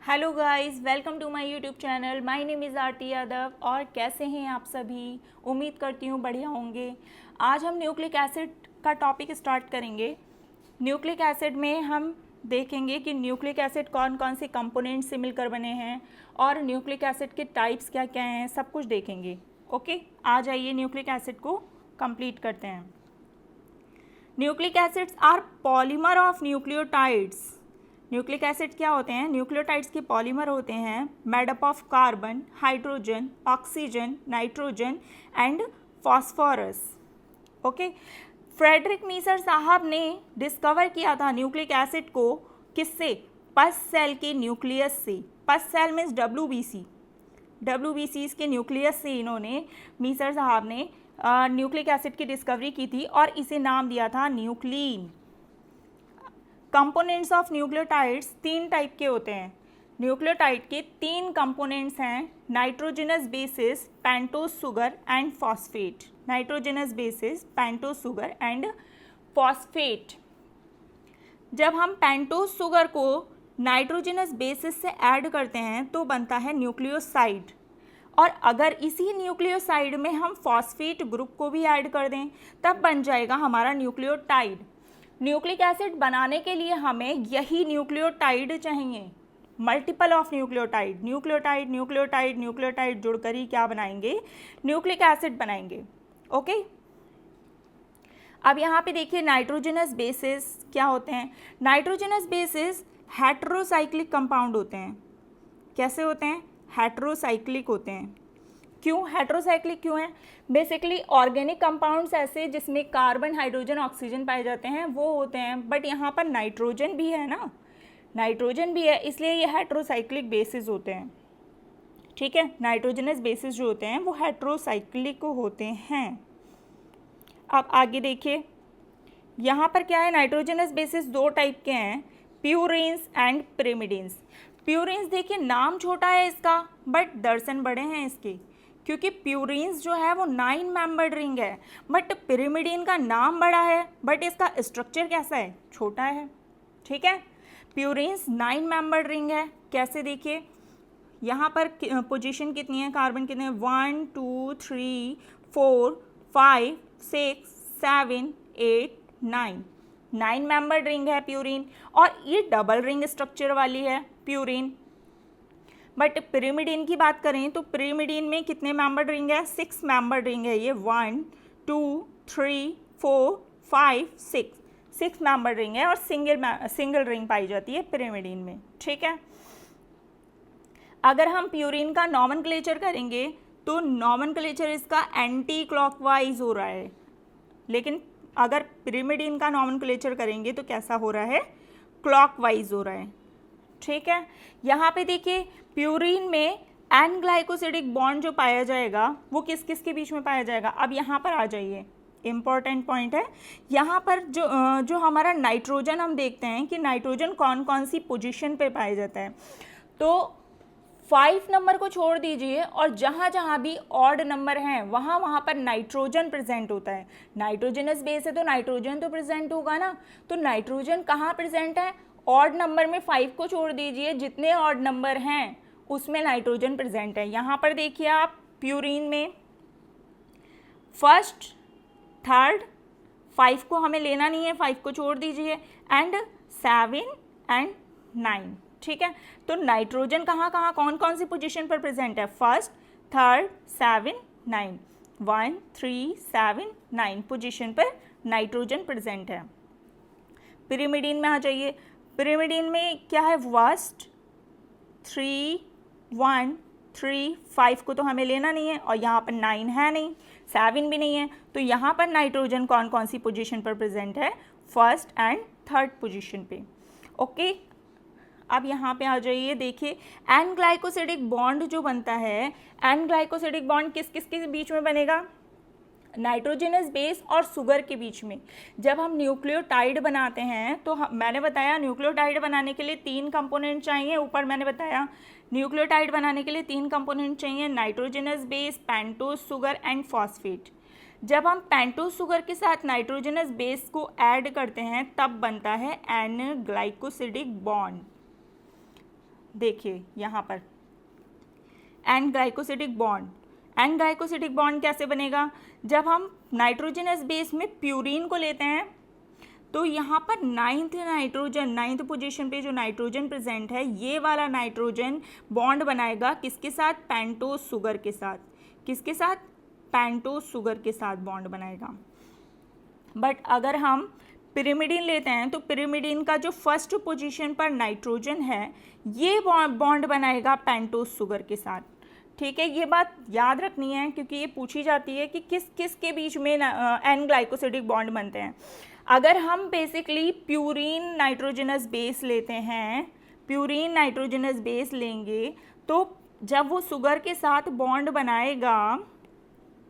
Hello guys, welcome to my YouTube channel. My name is Aarti Yadav. और कैसे हैं आप सभी? उम्मीद करती हूँ बढ़िया होंगे। आज हम न्यूक्लिक एसिड का टॉपिक स्टार्ट करेंगे। न्यूक्लिक एसिड में हम देखेंगे कि न्यूक्लिक एसिड कौन कौन से कंपोनेंट से मिलकर बने हैं और न्यूक्लिक एसिड के टाइप्स क्या क्या हैं, सब कुछ देखेंगे। ओके, आ जाइए न्यूक्लिक एसिड को कंप्लीट करते हैं। Nucleic acids are polymer of nucleotides. Nucleic acid क्या होते हैं? न्यूक्लियोटाइड्स के पॉलीमर होते हैं made up of carbon, hydrogen, oxygen, nitrogen and phosphorus. Okay, Friedrich Miescher साहब ने डिस्कवर किया था न्यूक्लिक एसिड को किससे? पस सेल के न्यूक्लियस से। पस सेल मीन्स WBCs के न्यूक्लियस से इन्होंने, मीसर साहब ने न्यूक्लिक एसिड की डिस्कवरी की थी और इसे नाम दिया था nuclein. Components of nucleotides 3 type के होते हैं। न्यूक्लियोटाइड के 3 कंपोनेंट्स हैं, nitrogenous bases, pentose sugar and phosphate. Nitrogenous bases, pentose sugar and phosphate. जब हम पेंटोस सुगर को नाइट्रोजनस बेसिस से ऐड करते हैं तो बनता है न्यूक्लियोसाइड, और अगर इसी न्यूक्लियोसाइड में हम फॉस्फेट ग्रुप को भी ऐड कर दें तब बन जाएगा हमारा न्यूक्लियोटाइड। न्यूक्लिक एसिड बनाने के लिए हमें यही न्यूक्लियोटाइड चाहिए, मल्टीपल ऑफ न्यूक्लियोटाइड। न्यूक्लियोटाइड जुड़कर ही क्या बनाएंगे? न्यूक्लिक एसिड बनाएंगे। ओके, अब यहाँ पे देखिए नाइट्रोजनस बेसिस क्या होते हैं। नाइट्रोजनस बेसिस हेटेरोसाइक्लिक कंपाउंड होते हैं। कैसे होते हैं? हेटेरोसाइक्लिक होते हैं। क्यों हेटेरोसाइक्लिक क्यों है? बेसिकली ऑर्गेनिक कंपाउंड्स ऐसे जिसमें कार्बन, हाइड्रोजन, ऑक्सीजन पाए जाते हैं वो होते हैं, बट यहाँ पर नाइट्रोजन भी है ना, नाइट्रोजन भी है, इसलिए ये हेटेरोसाइक्लिक बेसिस होते हैं। ठीक है, नाइट्रोजनस बेसिस जो होते हैं वो हेटेरोसाइक्लिक होते हैं। अब आगे देखिए, यहाँ पर क्या है? नाइट्रोजनस बेसिस 2 टाइप के हैं, प्यूरिन्स एंड पिरिमिडिन्स। प्यूरिन्स देखिए नाम छोटा है इसका, बट दर्शन बड़े हैं इसके, क्योंकि प्यूरिन्स जो है वो 9 मेंबर्ड रिंग है, बट पिरिमिडिन का नाम बड़ा है बट इसका स्ट्रक्चर कैसा है? छोटा है। ठीक है, प्यूरिन्स 9 मेंबर्ड रिंग है। कैसे? देखिए यहाँ पर पोजीशन कितनी है, कार्बन कितने हैं? 1 2 3 4 5 6 7 8 9 मेंबर्ड रिंग है प्यूरिन, और ये डबल रिंग स्ट्रक्चर वाली है प्यूरिन। बट पिरिमिडिन की बात करें तो पिरिमिडिन में कितने मेंबर्ड रिंग है? 6 मेंबर्ड रिंग है ये। 1 2 3 4 5 6 मेंबर्ड रिंग है, और सिंगल रिंग पाई जाती है पिरिमिडिन में। ठीक है, अगर हम प्यूरिन का नॉमेनक्लेचर करेंगे तो नॉमेनक्लेचर इसका एंटी क्लॉकवाइज हो रहा है, लेकिन अगर पिरिमिडिन का नॉमेनक्लेचर करेंगे तो कैसा हो रहा है? क्लॉकवाइज हो रहा है। ठीक है, यहाँ पे देखिए प्यूरिन में एन ग्लाइकोसिडिक बॉन्ड जो पाया जाएगा वो किस किस के बीच में पाया जाएगा? अब यहाँ पर आ जाइए, इम्पॉर्टेंट पॉइंट है। यहाँ पर जो हमारा नाइट्रोजन, हम देखते हैं कि नाइट्रोजन कौन कौन सी पोजीशन पे पाया जाता है। तो 5 नंबर को छोड़ दीजिए और जहाँ जहाँ भी ऑड नंबर हैं वहाँ वहाँ पर नाइट्रोजन प्रेजेंट होता है। नाइट्रोजनस बेस है तो नाइट्रोजन तो प्रेजेंट होगा ना, तो नाइट्रोजन कहाँ प्रेजेंट है? ऑड नंबर में। 5 को छोड़ दीजिए, जितने ऑड नंबर हैं उसमें नाइट्रोजन प्रेजेंट है। यहाँ पर देखिए आप प्यूरिन में फर्स्ट, थर्ड, 5 को हमें लेना नहीं है, 5 को छोड़ दीजिए, एंड 7 एंड 9। ठीक है, तो नाइट्रोजन कहाँ कहाँ कौन कौन सी पोजीशन पर प्रेजेंट है? फर्स्ट, थर्ड, 7 9, 1 3 7 9 पोजीशन पर नाइट्रोजन प्रेजेंट है। पिरिमिडिन में आ जाइए, पिरिमिडिन में क्या है? फर्स्ट 3 1 3 5 को तो हमें लेना नहीं है, और यहाँ पर 9 है नहीं, 7 भी नहीं है, तो यहाँ पर नाइट्रोजन कौन कौन सी पोजीशन पर प्रेजेंट है? फर्स्ट एंड थर्ड पोजीशन पे। ओके, अब यहाँ पे आ जाइए, देखिए एन ग्लाइकोसिडिक बॉन्ड जो बनता है, एन ग्लाइकोसिडिक बॉन्ड किस किस के बीच में बनेगा? नाइट्रोजनस बेस और शुगर के बीच में। जब हम न्यूक्लियोटाइड बनाते हैं तो मैंने बताया न्यूक्लियोटाइड बनाने के लिए 3 कंपोनेंट चाहिए। ऊपर मैंने बताया न्यूक्लियोटाइड बनाने के लिए 3 कंपोनेंट चाहिए, nitrogenous base, pentose sugar and phosphate. जब हम पेंटोस शुगर के साथ नाइट्रोजनस बेस को ऐड करते हैं तब बनता है एन ग्लाइकोसिडिक बॉन्ड। देखिए यहाँ पर N glycosidic bond, N glycosidic bond कैसे बनेगा, जब हम नाइट्रोजनस बेस में प्यूरीन को लेते हैं तो यहाँ पर नाइन्थ पोजीशन पे जो नाइट्रोजन प्रेजेंट है, ये वाला नाइट्रोजन बॉन्ड बनाएगा किसके साथ, पेंटोज शुगर के साथ, किसके साथ, पेंटोज शुगर के साथ बॉन्ड बनाएगा। बट अगर हम पिरिमिडीन लेते हैं तो पिरिमिडीन का जो फर्स्ट पोजीशन पर नाइट्रोजन है ये बॉन्ड बनाएगा पेंटोज शुगर के साथ। ठीक है, ये बात याद रखनी है क्योंकि ये पूछी जाती है कि किस किस के बीच में एन ग्लाइकोसिडिक बॉन्ड बनते हैं। अगर हम बेसिकली प्यूरीन नाइट्रोजनस बेस लेते हैं, प्यूरीन नाइट्रोजनस बेस लेंगे तो जब वो शुगर के साथ बॉन्ड बनाएगा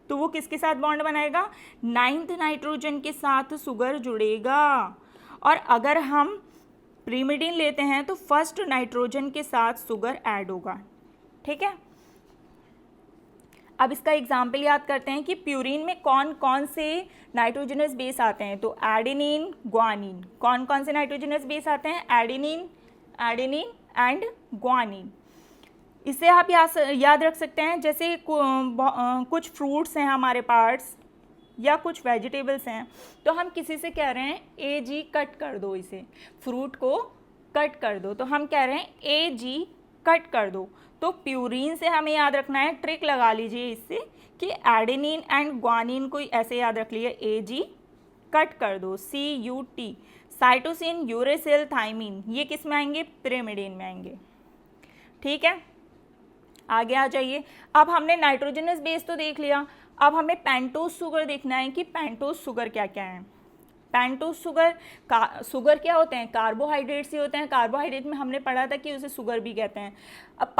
तो वो किसके साथ बॉन्ड बनाएगा, 9th नाइट्रोजन के साथ शुगर जुड़ेगा। और अगर हम प्रीमिडीन लेते हैं तो फर्स्ट नाइट्रोजन के साथ शुगर ऐड होगा। ठीक है, अब इसका एग्जाम्पल याद करते हैं कि प्यूरीन में कौन कौन से नाइट्रोजनस बेस आते हैं। तो एडेनिन, ग्वानिन, कौन कौन से नाइट्रोजनस बेस आते हैं, एडेनिन एंड ग्वानिन। इसे आप याद रख सकते हैं, जैसे कुछ फ्रूट्स हैं हमारे पास या कुछ वेजिटेबल्स हैं तो हम किसी से कह रहे हैं ए जी कट कर दो, इसे फ्रूट को कट कर दो, तो हम कह रहे हैं ए जी कट कर दो। तो प्यूरीन से हमें याद रखना है, ट्रिक लगा लीजिए इससे कि एडेनिन एंड ग्वानिन को ऐसे याद रख लीजिए, ए जी कट कर दो, CUT। साइटोसिन, यूरेसिल, थाइमिन, ये किस में आएंगे, पिरिमिडीन में आएंगे। ठीक है, आगे आ जाइए। अब हमने नाइट्रोजनस बेस तो देख लिया, अब हमें पेंटोज शुगर देखना है कि पेंटोज शुगर क्या क्या है। पेंटोज शुगर क्या होते हैं, कार्बोहाइड्रेट्स ही होते हैं। कार्बोहाइड्रेट में हमने पढ़ा था कि उसे शुगर भी कहते हैं। अब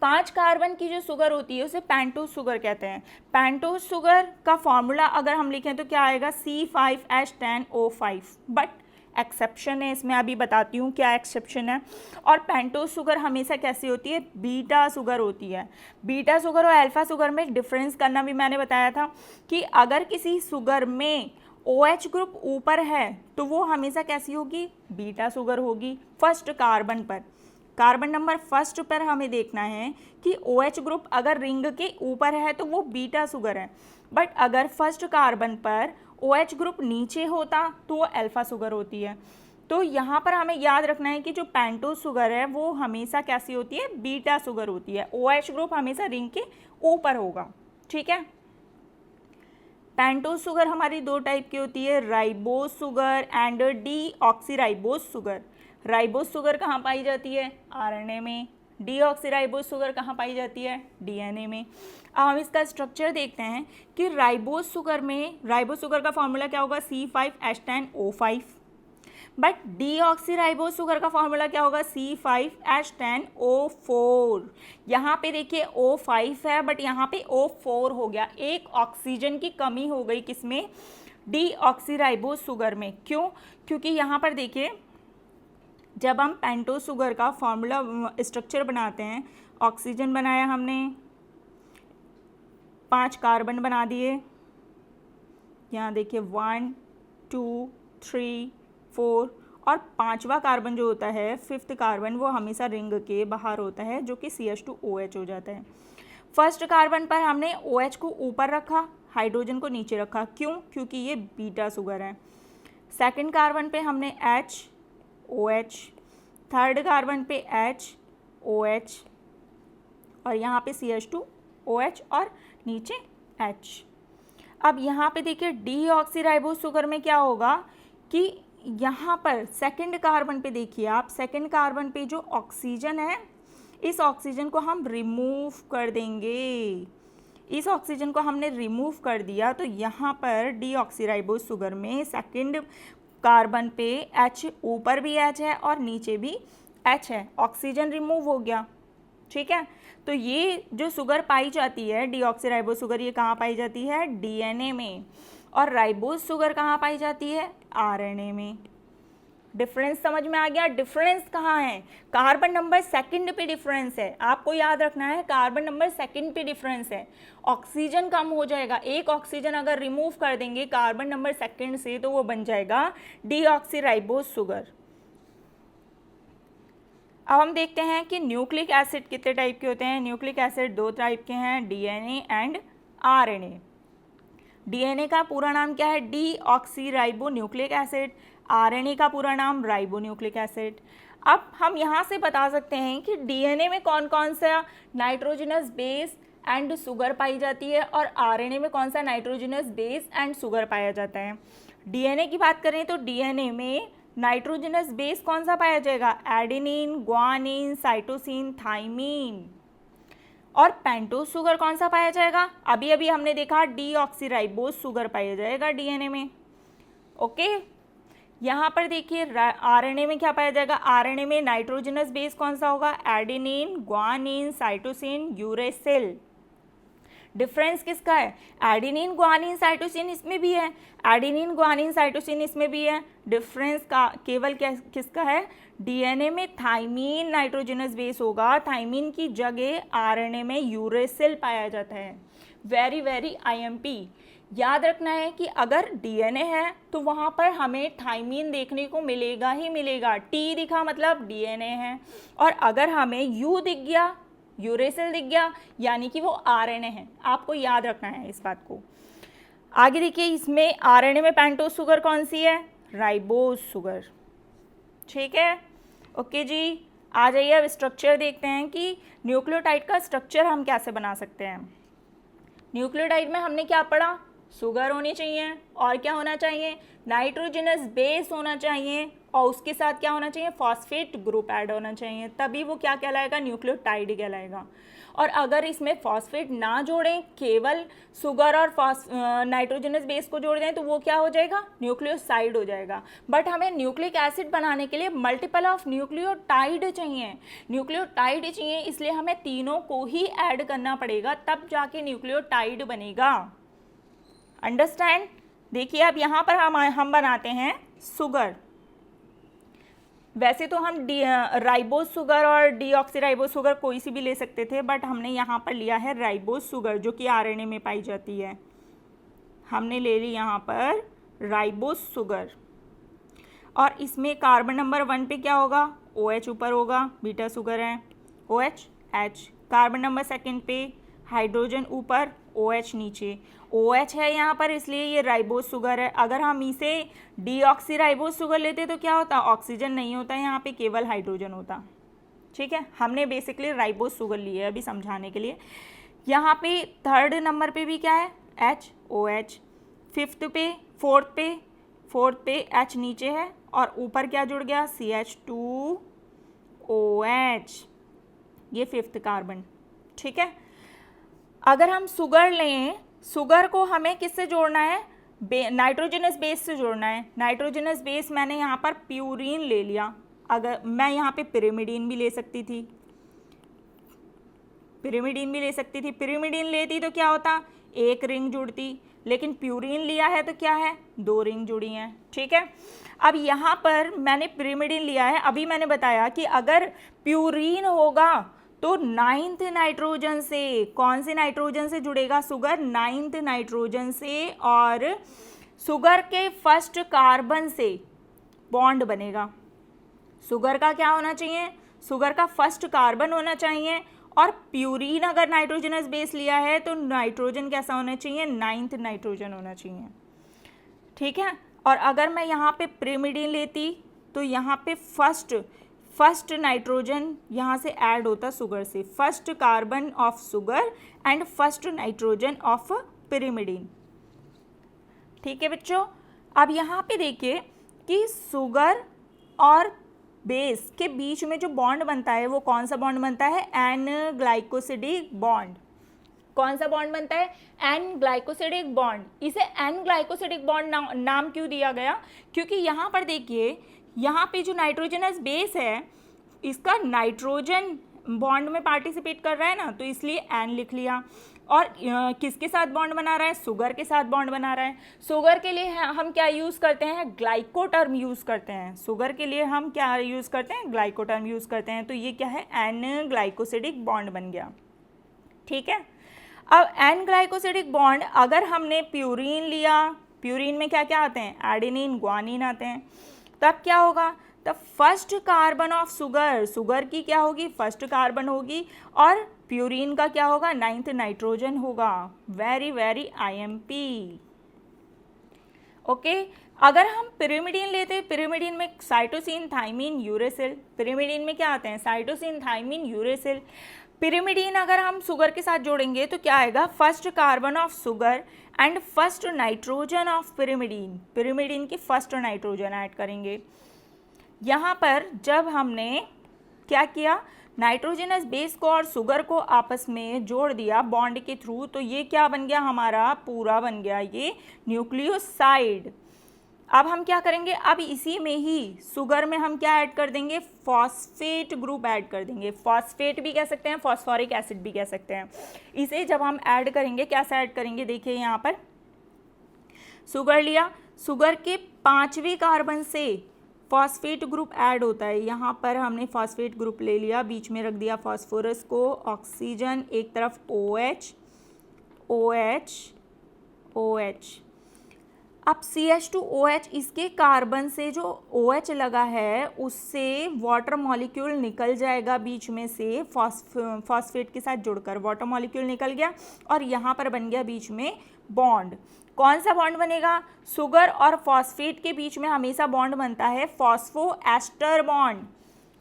पाँच कार्बन की जो शुगर होती है उसे पेंटोज शुगर कहते हैं। पेंटोज शुगर का फॉर्मूला अगर हम लिखें तो क्या आएगा, C5H10O5। बट एक्सेप्शन है इसमें, अभी बताती हूँ क्या एक्सेप्शन है। और पेंटोज शुगर हमेशा कैसी होती है, बीटा शुगर होती है। बीटा शुगर और अल्फा शुगर में डिफरेंस करना भी मैंने बताया था कि अगर किसी शुगर में OH ग्रुप ऊपर है तो वो हमेशा कैसी होगी, बीटा शुगर होगी। फर्स्ट कार्बन पर, कार्बन नंबर फर्स्ट पर हमें देखना है कि OH ग्रुप अगर रिंग के ऊपर है तो वो बीटा शुगर है। बट अगर फर्स्ट कार्बन पर OH ग्रुप नीचे होता तो वो अल्फा शुगर होती है। तो यहाँ पर हमें याद रखना है कि जो पेंटोज शुगर है वो हमेशा कैसी होती है, बीटा शुगर होती है। OH ग्रुप हमेशा रिंग के ऊपर होगा। ठीक है, पेंटोज शुगर हमारी दो टाइप की होती है, ribose sugar and deoxyribose sugar. Ribose sugar कहाँ पाई जाती है, RNA में। डीऑक्सीराइबोज शुगर कहाँ पाई जाती है, DNA में। अब हम इसका स्ट्रक्चर देखते हैं कि राइबोज शुगर का फॉर्मूला क्या होगा, C5H10O5। बट डीऑक्सीराइबोज शुगर का फॉर्मूला क्या होगा, C5H10O4। यहाँ पे देखिए O5 है बट यहाँ पे O4 हो गया, एक ऑक्सीजन की कमी हो गई किसमें, डीऑक्सीराइबोज शुगर में। क्यों, क्योंकि यहाँ पर देखिए जब हम पेंटोज शुगर का फॉर्मूला स्ट्रक्चर बनाते हैं, ऑक्सीजन बनाया हमने, 5 कार्बन बना दिए, यहाँ देखिए 1 2 3 4, और 5वां कार्बन जो होता है, 5th कार्बन, वो हमेशा रिंग के बाहर होता है जो कि CH2OH हो जाता है। फर्स्ट कार्बन पर हमने OH को ऊपर रखा, हाइड्रोजन को नीचे रखा। क्यों, क्योंकि ये बीटा शुगर है। सेकंड कार्बन पे हमने HOH, थर्ड कार्बन पे HOH, और यहाँ पे CH2OH और नीचे H। अब यहाँ पे देखिए डीऑक्सीराइबोज शुगर में क्या होगा कि यहाँ पर सेकंड कार्बन पे देखिए आप, सेकंड कार्बन पे जो ऑक्सीजन है, इस ऑक्सीजन को हम रिमूव कर देंगे। इस ऑक्सीजन को हमने रिमूव कर दिया तो यहाँ पर डीऑक्सीराइबोज शुगर में सेकंड कार्बन पे H, ऊपर भी H है और नीचे भी H है, ऑक्सीजन रिमूव हो गया। ठीक है, तो ये जो शुगर पाई जाती है डीऑक्सीराइबोज शुगर, ये कहाँ पाई जाती है, DNA में। और राइबोज शुगर कहाँ पाई जाती है, RNA में। डिफरेंस समझ में आ गया, डिफरेंस कहाँ है, कार्बन नंबर सेकंड पे डिफरेंस है। आपको याद रखना है कार्बन नंबर सेकंड पे डिफरेंस है। ऑक्सीजन कम हो जाएगा, एक ऑक्सीजन अगर रिमूव कर देंगे कार्बन नंबर सेकंड से तो वो बन जाएगा डीऑक्सीराइबोज शुगर। अब हम देखते हैं कि न्यूक्लिक एसिड कितने टाइप के होते हैं। न्यूक्लिक एसिड 2 टाइप के हैं, डीएनए एंड आरएनए। डीएनए का पूरा नाम क्या है? Deoxyribo nucleic acid. आरएनए का पूरा नाम राइबो न्यूक्लिक एसिड। अब हम यहाँ से बता सकते हैं कि डीएनए में कौन कौन सा नाइट्रोजनस बेस एंड शुगर पाई जाती है और आरएनए में कौन सा नाइट्रोजनस बेस एंड शुगर पाया जाता है। डीएनए की बात करें तो डीएनए में नाइट्रोजनस बेस कौन सा पाया जाएगा? Adenine, guanine, cytosine, thymine. और पेंटोस शुगर कौन सा पाया जाएगा? अभी अभी हमने देखा डीऑक्सीराइबोज शुगर पाया जाएगा डीएनए में। ओके, यहाँ पर देखिए आरएनए में क्या पाया जाएगा? आरएनए में नाइट्रोजनस बेस कौन सा होगा? Adenine, guanine, cytosine, uracil. Difference किसका है? एडेनिन, ग्वानिन, साइटोसिन इसमें भी है, एडेनिन, ग्वानिन, साइटोसिन इसमें भी है। डिफरेंस का केवल किसका है? डीएनए में थाइमीन नाइट्रोजनस बेस होगा, थाइमीन की जगह आरएनए में यूरेसिल पाया जाता है। वेरी वेरी आईएमपी याद रखना है कि अगर डीएनए है तो वहाँ पर हमें थाइमीन देखने को मिलेगा ही मिलेगा। टी दिखा मतलब डीएनए है, और अगर हमें यू दिख गया, यूरेसिल दिख गया, यानी कि वो आरएनए है। आपको याद रखना है इस बात को। आगे देखिए, इसमें आरएनए में पेंटोस शुगर कौन सी है? Ribose sugar. ठीक है, ओके जी। आ जाइए अब स्ट्रक्चर देखते हैं कि न्यूक्लियोटाइड का स्ट्रक्चर हम कैसे बना सकते हैं। न्यूक्लियोटाइड में हमने क्या पढ़ा? शुगर होनी चाहिए, और क्या होना चाहिए? नाइट्रोजनस बेस होना चाहिए, और उसके साथ क्या होना चाहिए? फॉस्फेट ग्रुप ऐड होना चाहिए, तभी वो क्या कहलाएगा? न्यूक्लियोटाइड कहलाएगा। और अगर इसमें फॉस्फेट ना जोड़ें, केवल शुगर और नाइट्रोजनस बेस को जोड़ दें, तो वो क्या हो जाएगा? न्यूक्लियोसाइड हो जाएगा। बट हमें न्यूक्लिक एसिड बनाने के लिए मल्टीपल ऑफ न्यूक्लियोटाइड चाहिए, न्यूक्लियोटाइड चाहिए, इसलिए हमें तीनों को ही ऐड करना पड़ेगा, तब जाके न्यूक्लियोटाइड बनेगा। अंडरस्टैंड? देखिए अब यहाँ पर हम बनाते हैं शुगर। वैसे तो हम राइबोज शुगर और डीऑक्सीराइबोज शुगर कोई सी भी ले सकते थे, बट हमने यहाँ पर लिया है राइबोज शुगर, जो कि आरएनए में पाई जाती है। हमने ले ली यहाँ पर राइबोज शुगर, और इसमें कार्बन नंबर 1 पे क्या होगा? OH ऊपर होगा, बीटा शुगर है, OH H। कार्बन नंबर 2 पे हाइड्रोजन ऊपर, OH नीचे। OH है यहाँ पर, इसलिए ये राइबोज शुगर है। अगर हम इसे डीऑक्सीराइबोज शुगर लेते तो क्या होता? ऑक्सीजन नहीं होता यहाँ पे, केवल हाइड्रोजन होता। ठीक है, हमने बेसिकली राइबोज शुगर ली है अभी समझाने के लिए। यहाँ पे 3rd नंबर पे भी क्या है? OH। 4th पे H नीचे है, और ऊपर क्या जुड़ गया? CH2OH, ये 5th कार्बन। ठीक है, अगर हम शुगर लें, शुगर को हमें किससे जोड़ना है? नाइट्रोजनस बेस से जोड़ना है। नाइट्रोजनस बेस मैंने यहाँ पर प्यूरीन ले लिया। अगर मैं यहाँ पे पिरिमिडीन भी ले सकती थी, पिरिमिडीन लेती तो क्या होता? 1 रिंग जुड़ती, लेकिन प्यूरीन लिया है तो क्या है? 2 रिंग जुड़ी हैं। ठीक है, अब यहाँ पर मैंने पिरिमिडीन लिया है। अभी मैंने बताया कि अगर प्यूरीन होगा तो 9th नाइट्रोजन से, कौन से नाइट्रोजन से जुड़ेगा शुगर? 9th नाइट्रोजन से, और शुगर के 1st कार्बन से बॉन्ड बनेगा। शुगर का क्या होना चाहिए? शुगर का 1st कार्बन होना चाहिए, और प्यूरीन अगर नाइट्रोजनस बेस लिया है तो नाइट्रोजन कैसा होना चाहिए? 9th नाइट्रोजन होना चाहिए। ठीक है, और अगर मैं यहाँ पे पिरिमिडीन लेती तो यहाँ पे फर्स्ट नाइट्रोजन यहाँ से ऐड होता शुगर से, 1st carbon of sugar and 1st nitrogen of pyrimidine. ठीक है बच्चों, अब यहाँ पे देखिए कि शुगर और बेस के बीच में जो बॉन्ड बनता है वो कौन सा बॉन्ड बनता है? N glycosidic bond. कौन सा बॉन्ड बनता है? N glycosidic bond. इसे एन ग्लाइकोसिडिक बॉन्ड नाम क्यों दिया गया? क्योंकि यहाँ पर देखिए, यहाँ पे जो नाइट्रोजनस बेस है इसका नाइट्रोजन बॉन्ड में पार्टिसिपेट कर रहा है ना, तो इसलिए एन लिख लिया। और किसके साथ बॉन्ड बना रहा है? शुगर के साथ बॉन्ड बना रहा है। शुगर के लिए हम क्या यूज़ करते हैं? ग्लाइको टर्म यूज़ करते हैं। शुगर के लिए हम क्या यूज़ करते हैं? ग्लाइको टर्म यूज़ करते हैं। तो ये क्या है? एन ग्लाइकोसिडिक बॉन्ड बन गया। ठीक है, अब एन ग्लाइकोसिडिक बॉन्ड अगर हमने प्यूरीन लिया, प्यूरीन में क्या क्या आते हैं? एडेनिन, ग्वानिन आते हैं, तब क्या होगा? The first carbon of sugar, sugar की क्या होगी, फर्स्ट कार्बन होगी, और प्यूरिन का क्या होगा, 9th नाइट्रोजन होगा। Very very IMP। ओके, अगर हम पिरिमिडीन लेते हैं, पिरिमिडीन में साइटोसिन, थाइमिन, यूरेसिल, पिरिमिडीन में क्या आते हैं, साइटोसिन, थाइमिन, यूरेसिल। पिरिमिडीन अगर हम शुगर के साथ जोड़ेंगे तो क्या आएगा, first carbon of sugar and first nitrogen of pyrimidine, pyrimidine की फर्स्ट नाइट्रोजन ऐड करेंगे। यहाँ पर जब हमने क्या किया, नाइट्रोजनस बेस को और शुगर को आपस में जोड़ दिया बॉन्ड के थ्रू, तो ये क्या बन गया, हमारा पूरा बन गया ये न्यूक्लियोसाइड। अब हम क्या करेंगे, अब इसी में ही शुगर में हम क्या ऐड कर देंगे, फॉस्फेट ग्रुप ऐड कर देंगे। फॉस्फेट भी कह सकते हैं, फॉस्फोरिक एसिड भी कह सकते हैं। इसे जब हम ऐड करेंगे, कैसे ऐड करेंगे, देखिए यहाँ पर शुगर लिया, शुगर के 5वें कार्बन से फॉस्फेट ग्रुप ऐड होता है। यहाँ पर हमने फॉस्फेट ग्रुप ले लिया, बीच में रख दिया फॉस्फोरस को, ऑक्सीजन, एक तरफ OH, OH, OH। अब CH2OH, इसके कार्बन से जो OH लगा है उससे वाटर मॉलिक्यूल निकल जाएगा बीच में से, फॉस्फेट के साथ जुड़कर वाटर मॉलिक्यूल निकल गया और यहाँ पर बन गया बीच में बॉन्ड। कौन सा बॉन्ड बनेगा, शुगर और फॉस्फेट के बीच में हमेशा बॉन्ड बनता है फॉस्फो एस्टर बॉन्ड।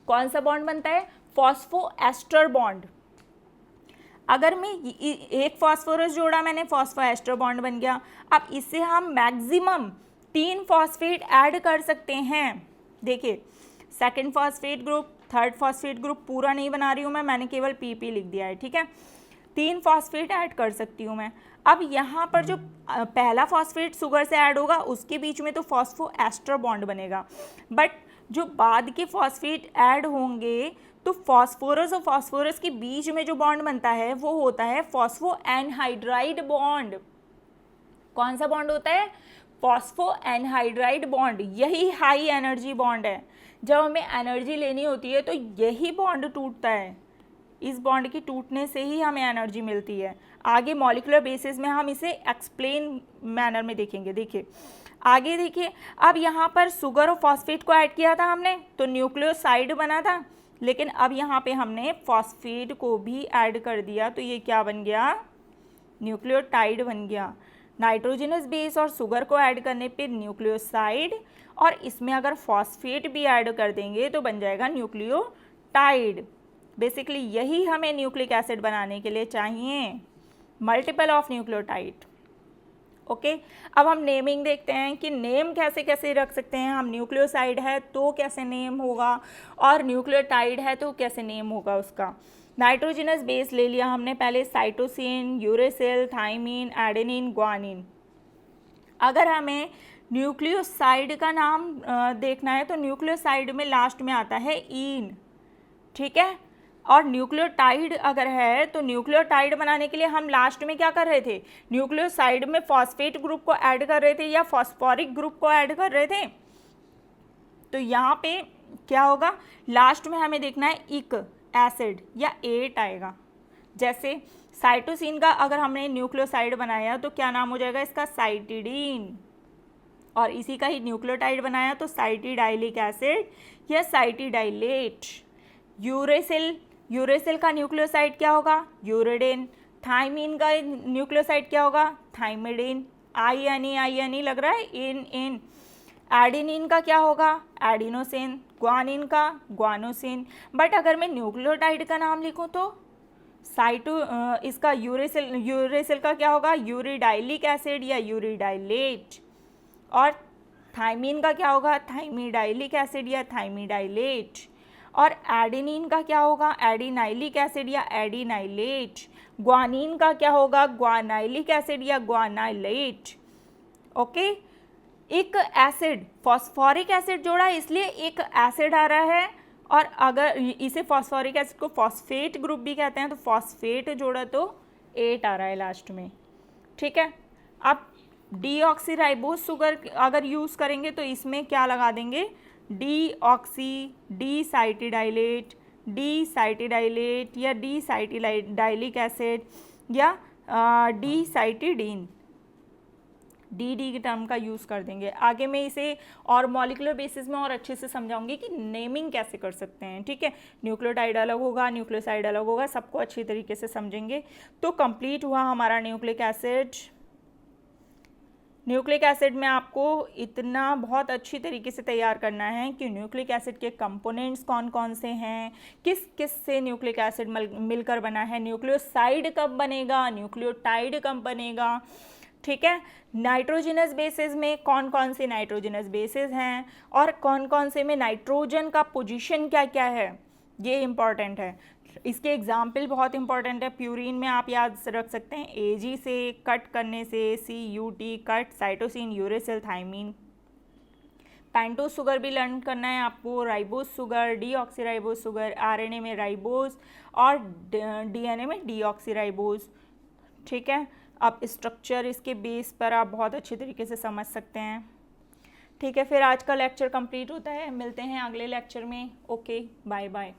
कौन सा बॉन्ड बनता है, फॉस्फो एस्टर बॉन्ड। अगर मैं एक फॉस्फोरस जोड़ा मैंने, फॉस्फो एस्टर बॉन्ड बन गया। अब इससे हम मैक्सिमम 3 फॉस्फेट ऐड कर सकते हैं। देखिए, second phosphate group, third phosphate group पूरा नहीं बना रही हूँ मैंने केवल PP लिख दिया है, ठीक है। 3 फॉस्फेट ऐड कर सकती हूँ मैं। अब यहाँ पर जो पहला फॉस्फेट शुगर से ऐड होगा उसके बीच में तो फॉस्फो एस्टर बॉन्ड बनेगा, बट जो बाद के फॉस्फेट ऐड होंगे तो फॉस्फोरस और फॉस्फोरस के बीच में जो बॉन्ड बनता है वो होता है फॉस्फो एनहाइड्राइड बॉन्ड। कौन सा बॉन्ड होता है, फॉस्फो एनहाइड्राइड बॉन्ड। यही हाई एनर्जी बॉन्ड है। जब हमें एनर्जी लेनी होती है तो यही बॉन्ड टूटता है, इस बॉन्ड के टूटने से ही हमें एनर्जी मिलती है। आगे मॉलिक्यूलर बेसिस में हम इसे एक्सप्लेन मैनर में देखेंगे। देखिए आगे, देखिए अब यहाँ पर शुगर और फॉस्फेट को ऐड किया था हमने तो न्यूक्लियोसाइड बना था, लेकिन अब यहाँ पे हमने फॉस्फेट को भी ऐड कर दिया तो ये क्या बन गया, न्यूक्लियोटाइड बन गया। नाइट्रोजनस बेस और शुगर को ऐड करने पे न्यूक्लियोसाइड, और इसमें अगर फॉस्फेट भी ऐड कर देंगे तो बन जाएगा न्यूक्लियोटाइड। बेसिकली यही हमें न्यूक्लिक एसिड बनाने के लिए चाहिए, मल्टीपल ऑफ न्यूक्लियोटाइड। ओके, अब हम नेमिंग देखते हैं कि नेम कैसे कैसे रख सकते हैं हम। न्यूक्लियोसाइड है तो कैसे नेम होगा, और न्यूक्लियोटाइड है तो कैसे नेम होगा उसका। नाइट्रोजनस बेस ले लिया हमने पहले, cytosine, uracil, thymine, adenine, guanine. अगर हमें न्यूक्लियोसाइड का नाम देखना है तो न्यूक्लियोसाइड में लास्ट में आता है ईन, ठीक है। और न्यूक्लियोटाइड अगर है तो न्यूक्लियोटाइड बनाने के लिए हम लास्ट में क्या कर रहे थे, न्यूक्लियोसाइड में फॉस्फेट ग्रुप को ऐड कर रहे थे या फॉस्फोरिक ग्रुप को ऐड कर रहे थे। तो यहाँ पे क्या होगा, लास्ट में हमें देखना है इक एसिड या एट आएगा। जैसे साइटोसिन का अगर हमने न्यूक्लियोसाइड बनाया तो क्या नाम हो जाएगा इसका, साइटिडीन। और इसी का ही न्यूक्लियोटाइड बनाया तो साइटिडाइलिक एसिड या साइटिडाइलेट। यूरेसिल का न्यूक्लियोसाइड क्या होगा, यूरेडिन। थाइमिन का न्यूक्लियोसाइड क्या होगा, थाइमिडिन। आई लग रहा है, इन। एडेनिन का क्या होगा, एडिनोसिन। ग्वानिन का ग्वानोसिन। बट अगर मैं न्यूक्लियोटाइड का नाम लिखूं तो इसका यूरेसिल का क्या होगा, यूरिडाइलिक एसिड या यूरिडाइलेट। और थाइमिन का क्या होगा, थाइमिडाइलिक एसिड या थाइमिडाइलेट। और एडेनिन का क्या होगा, एडिनाइलिक एसिड या एडिनाइलेट। ग्वानिन का क्या होगा, ग्वानाइलिक एसिड या ग्वानाइलेट। ओके, एक एसिड, फॉस्फोरिक एसिड जोड़ा इसलिए एक एसिड आ रहा है, और अगर इसे फॉस्फोरिक एसिड को फॉस्फेट ग्रुप भी कहते हैं तो फॉस्फेट जोड़ा तो 8 आ रहा है लास्ट में, ठीक है। अब डीऑक्सीराइबोस शुगर अगर यूज़ करेंगे तो इसमें क्या लगा देंगे, डीसाइटिडाइलेट या डीसाइटिडाइलिक एसिड या डीसाइटिडीन। डी के टर्म का यूज़ कर देंगे। आगे मैं इसे और मॉलिकुलर बेसिस में और अच्छे से समझाऊंगी कि नेमिंग कैसे कर सकते हैं, ठीक है। न्यूक्लियोटाइड अलग होगा, न्यूक्लियोसाइड अलग होगा, सबको अच्छी तरीके से समझेंगे। तो कंप्लीट हुआ हमारा न्यूक्लिक एसिड। न्यूक्लिक एसिड में आपको इतना बहुत अच्छी तरीके से तैयार करना है कि न्यूक्लिक एसिड के कंपोनेंट्स कौन कौन से हैं, किस किस से न्यूक्लिक एसिड मिलकर बना है, न्यूक्लियोसाइड कब बनेगा, न्यूक्लियोटाइड कब बनेगा, ठीक है। नाइट्रोजनस बेसिस में कौन कौन से नाइट्रोजनस बेसिस हैं और कौन कौन से में नाइट्रोजन का पोजीशन क्या क्या है, ये इंपॉर्टेंट है। इसके एग्जाम्पल बहुत इंपॉर्टेंट है। प्यूरिन में आप याद रख सकते हैं एजी से कट करने से, CUT cut, cytosine, uracil, thymine. Pentose sugar भी लर्न करना है आपको, ribose sugar, deoxyribose sugar, RNA में राइबोस और DNA में डीऑक्सीराइबोस, ठीक है। अब स्ट्रक्चर इसके बेस पर आप बहुत अच्छे तरीके से समझ सकते हैं, ठीक है। फिर आज का लेक्चर कंप्लीट होता है, मिलते हैं अगले लेक्चर में। Okay, bye bye.